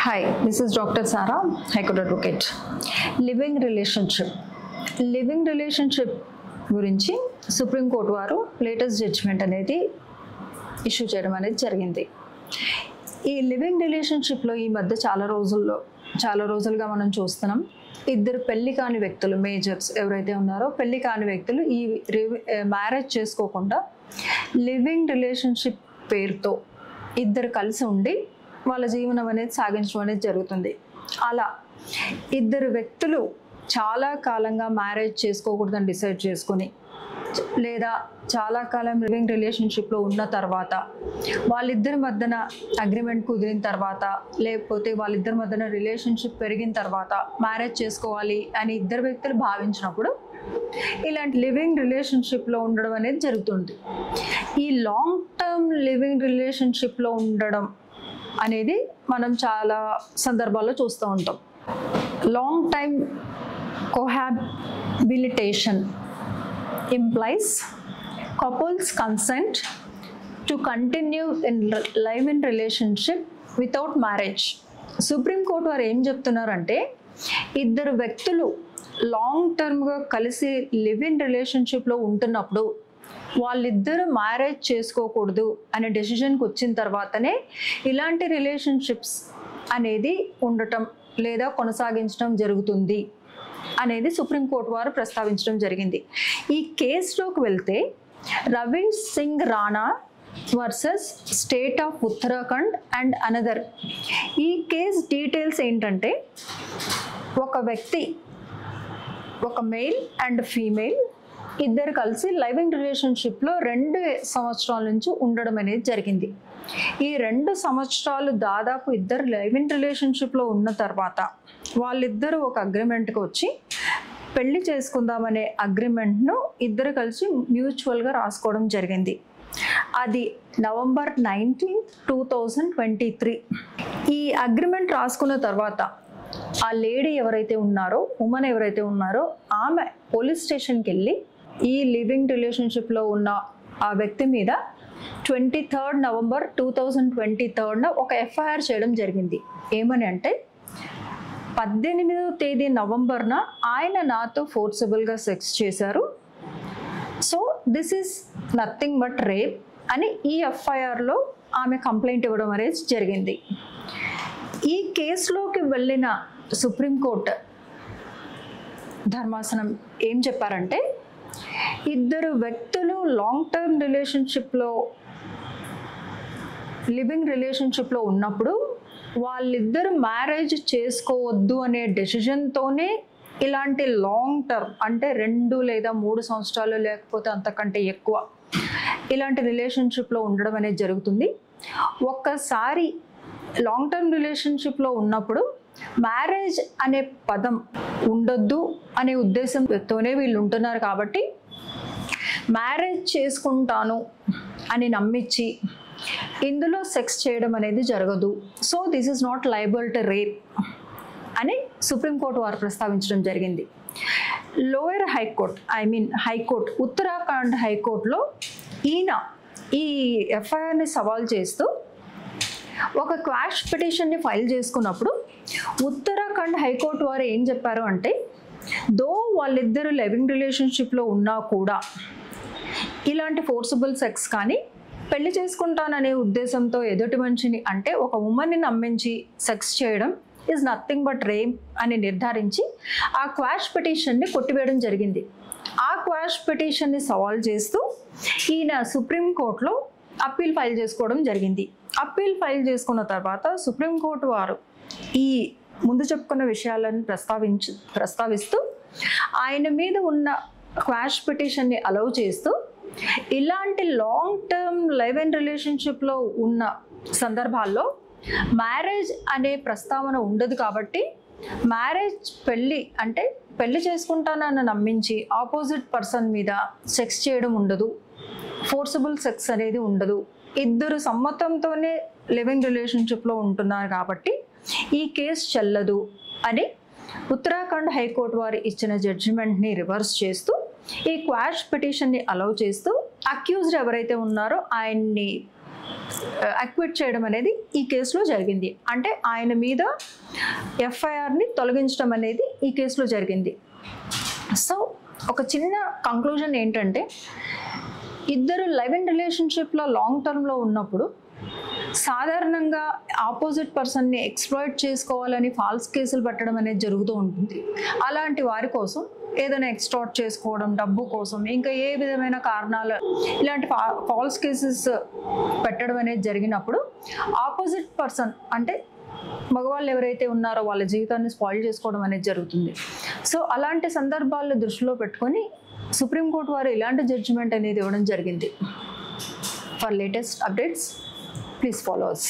Hi, this is Dr. Sara, High Court Advocate. Living relationship. Living relationship గురించి supreme court వారు latest judgement అనేది issue చేయడం అనేది జరిగింది. ఈ లివింగ్ రిలేషన్షిప్లో ఈ మధ్య చాలా రోజులుగా మనం చూస్తున్నాం. ఇద్దరు పెళ్లి కాని వ్యక్తులు, మేజర్స్ ఎవరైతే ఉన్నారో పెళ్లి కాని వ్యక్తులు ఈ మ్యారేజ్ చేసుకోకుండా లివింగ్ రిలేషన్షిప్ పేరుతో ఇద్దరు కలిసి ఉండి వాళ్ళ జీవనం అనేది సాగించడం అనేది జరుగుతుంది. అలా ఇద్దరు వ్యక్తులు చాలా కాలంగా మ్యారేజ్ చేసుకోకూడదని డిసైడ్ చేసుకొని, లేదా చాలా కాలం లివింగ్ రిలేషన్షిప్లో ఉన్న తర్వాత వాళ్ళిద్దరి మధ్యన అగ్రిమెంట్ కుదిరిన తర్వాత, లేకపోతే వాళ్ళిద్దరి మధ్యన రిలేషన్షిప్ పెరిగిన తర్వాత మ్యారేజ్ చేసుకోవాలి అని ఇద్దరు వ్యక్తులు భావించినప్పుడు ఇలాంటి లివింగ్ రిలేషన్షిప్లో ఉండడం అనేది జరుగుతుంది. ఈ లాంగ్ టర్మ్ లివింగ్ రిలేషన్షిప్లో ఉండడం అనేది మనం చాలా సందర్భాల్లో చూస్తూ ఉంటాం. Long time cohabitation implies couples consent to continue in live-in relationship without marriage. Supreme court వారు ఏం చెప్తున్నారంటే, ఇద్దరు వ్యక్తులు లాంగ్ టర్మ్గా కలిసి లివ్-ఇన్ రిలేషన్షిప్లో ఉంటున్నప్పుడు వాళ్ళిద్దరూ మ్యారేజ్ చేసుకోకూడదు అనే డెసిషన్కి వచ్చిన తర్వాతనే ఇలాంటి రిలేషన్షిప్స్ అనేది ఉండటం లేదా కొనసాగించడం జరుగుతుంది అనేది సుప్రీంకోర్టు వారు ప్రస్తావించడం జరిగింది. ఈ కేసులోకి వెళ్తే Ravi Singh Rana versus state of Uttarakhand and another. ఈ కేస్ డీటెయిల్స్ ఏంటంటే, ఒక వ్యక్తి, ఒక మేల్ అండ్ ఫీమేల్ ఇద్దరు కలిసి లివింగ్ రిలేషన్షిప్లో 2 సంవత్సరాల నుంచి ఉండడం అనేది జరిగింది. ఈ 2 సంవత్సరాలు దాదాపు ఇద్దరు లివింగ్ రిలేషన్షిప్లో ఉన్న తర్వాత వాళ్ళిద్దరూ ఒక అగ్రిమెంట్కి వచ్చి పెళ్లి చేసుకుందామనే అగ్రిమెంట్ను ఇద్దరు కలిసి మ్యూచువల్గా రాసుకోవడం జరిగింది. అది November 19, 2023. ఈ అగ్రిమెంట్ రాసుకున్న తర్వాత ఆ లేడీ ఎవరైతే ఉన్నారో, ఉమెన్ ఎవరైతే ఉన్నారో, ఆమె పోలీస్ స్టేషన్కి వెళ్ళి ఈ లివింగ్ రిలేషన్షిప్లో ఉన్న ఆ వ్యక్తి మీద 23 November 2023 ఒక ఎఫ్ఐఆర్ చేయడం జరిగింది. ఏమని అంటే, 18వ నవంబర్న ఆయన నాతో ఫోర్సబుల్గా సెక్స్ చేశారు, so this is nothing but rape అని ఈ ఎఫ్ఐఆర్లో ఆమె కంప్లైంట్ ఇవ్వడం అనేది జరిగింది. ఈ కేసులోకి వెళ్ళిన సుప్రీంకోర్టు ధర్మాసనం ఏం చెప్పారంటే, ఇద్దరు వ్యక్తులు లాంగ్ టర్మ్ రిలేషన్షిప్లో లివింగ్ రిలేషన్షిప్లో ఉన్నప్పుడు వాళ్ళిద్దరు మ్యారేజ్ చేసుకోవద్దు అనే డెసిషన్తోనే ఇలాంటి లాంగ్ టర్మ్ అంటే 2 లేదా 3 సంవత్సరాలు లేకపోతే అంతకంటే ఎక్కువ ఇలాంటి రిలేషన్షిప్లో ఉండడం అనేది జరుగుతుంది. ఒక్కసారి లాంగ్ టర్మ్ రిలేషన్షిప్లో ఉన్నప్పుడు మ్యారేజ్ అనే పదం ఉండొద్దు అనే ఉద్దేశంతోనే వీళ్ళు ఉంటున్నారు. కాబట్టి మ్యారేజ్ చేసుకుంటాను అని నమ్మించి ఇందులో సెక్స్ చేయడం అనేది జరగదు, so this is not liable to rape అని సుప్రీంకోర్టు వారు ప్రస్తావించడం జరిగింది. లోయర్ హైకోర్టు, హైకోర్టు, ఉత్తరాఖండ్ హైకోర్టులో ఈయన ఈ ఎఫ్ఐఆర్ని సవాల్ చేస్తూ ఒక క్వాష్ పిటిషన్ని ఫైల్ చేసుకున్నప్పుడు ఉత్తరాఖండ్ హైకోర్టు వారు ఏం చెప్పారు అంటే, దో వాళ్ళిద్దరు లివింగ్ రిలేషన్షిప్లో ఉన్నా కూడా ఇలాంటి ఫోర్సబుల్ సెక్స్ కానీ పెళ్లి చేసుకుంటాననే ఉద్దేశంతో ఎదుటి మనిషిని అంటే ఒక ఉమెన్ని నమ్మించి సెక్స్ చేయడం ఈజ్ నథింగ్ బట్ రేప్ అని నిర్ధారించి ఆ క్వాష్ పిటిషన్ని కొట్టివేయడం జరిగింది. ఆ క్వాష్ పిటిషన్ని సవాల్ చేస్తూ ఈయన సుప్రీంకోర్టులో అప్పీల్ ఫైల్ చేసుకోవడం జరిగింది. అప్పీల్ ఫైల్ చేసుకున్న తర్వాత సుప్రీంకోర్టు వారు ఈ ముందు చెప్పుకున్న విషయాలను ప్రస్తావిస్తూ ఆయన మీద ఉన్న క్వాష్ పిటిషన్ని అలౌ చేస్తూ, ఇలాంటి లాంగ్ టర్మ్ లివ్ ఇన్ రిలేషన్షిప్లో ఉన్న సందర్భాల్లో మ్యారేజ్ అనే ప్రస్తావన ఉండదు కాబట్టి మ్యారేజ్ పెళ్లి చేసుకుంటానని నమ్మించి ఆపోజిట్ పర్సన్ మీద సెక్స్ చేయడం ఉండదు, ఫోర్సబుల్ సెక్స్ అనేది ఉండదు, ఇద్దరు సమ్మతంతోనే లివింగ్ రిలేషన్షిప్లో ఉంటున్నారు కాబట్టి ఈ కేసు చెల్లదు అని ఉత్తరాఖండ్ హైకోర్టు వారు ఇచ్చిన జడ్జిమెంట్ని రివర్స్ చేస్తూ ఈ క్వాష్ పిటిషన్ని అలౌ చేస్తూ అక్యూజ్డ్ ఎవరైతే ఉన్నారో ఆయన్ని అక్విట్ చేయడం అనేది ఈ కేసులో జరిగింది. అంటే ఆయన మీద ఎఫ్ఐఆర్ని తొలగించడం అనేది ఈ కేసులో జరిగింది. సో ఒక చిన్న కంక్లూజన్ ఏంటంటే, ఇద్దరు లైవ్ ఇన్ రిలేషన్షిప్లో లాంగ్ టర్మ్లో ఉన్నప్పుడు సాధారణంగా ఆపోజిట్ పర్సన్ని ఎక్స్ప్లాయిట్ చేసుకోవాలని ఫాల్స్ కేసులు పెట్టడం అనేది జరుగుతూ ఉంటుంది. అలాంటి వారి కోసం ఏదైనా ఎక్స్ట్రాట్ చేసుకోవడం, డబ్బు కోసం, ఇంకా ఏ విధమైన కారణాలు ఇలాంటి ఫాల్స్ కేసెస్ పెట్టడం అనేది జరిగినప్పుడు ఆపోజిట్ పర్సన్ అంటే మగవాళ్ళు ఎవరైతే ఉన్నారో వాళ్ళ జీవితాన్ని స్పాయిల్ చేసుకోవడం అనేది జరుగుతుంది. సో అలాంటి సందర్భాలను దృష్టిలో పెట్టుకొని సుప్రీంకోర్టు వారు ఇలాంటి జడ్జిమెంట్ అనేది ఇవ్వడం జరిగింది. For latest updates, please follow us.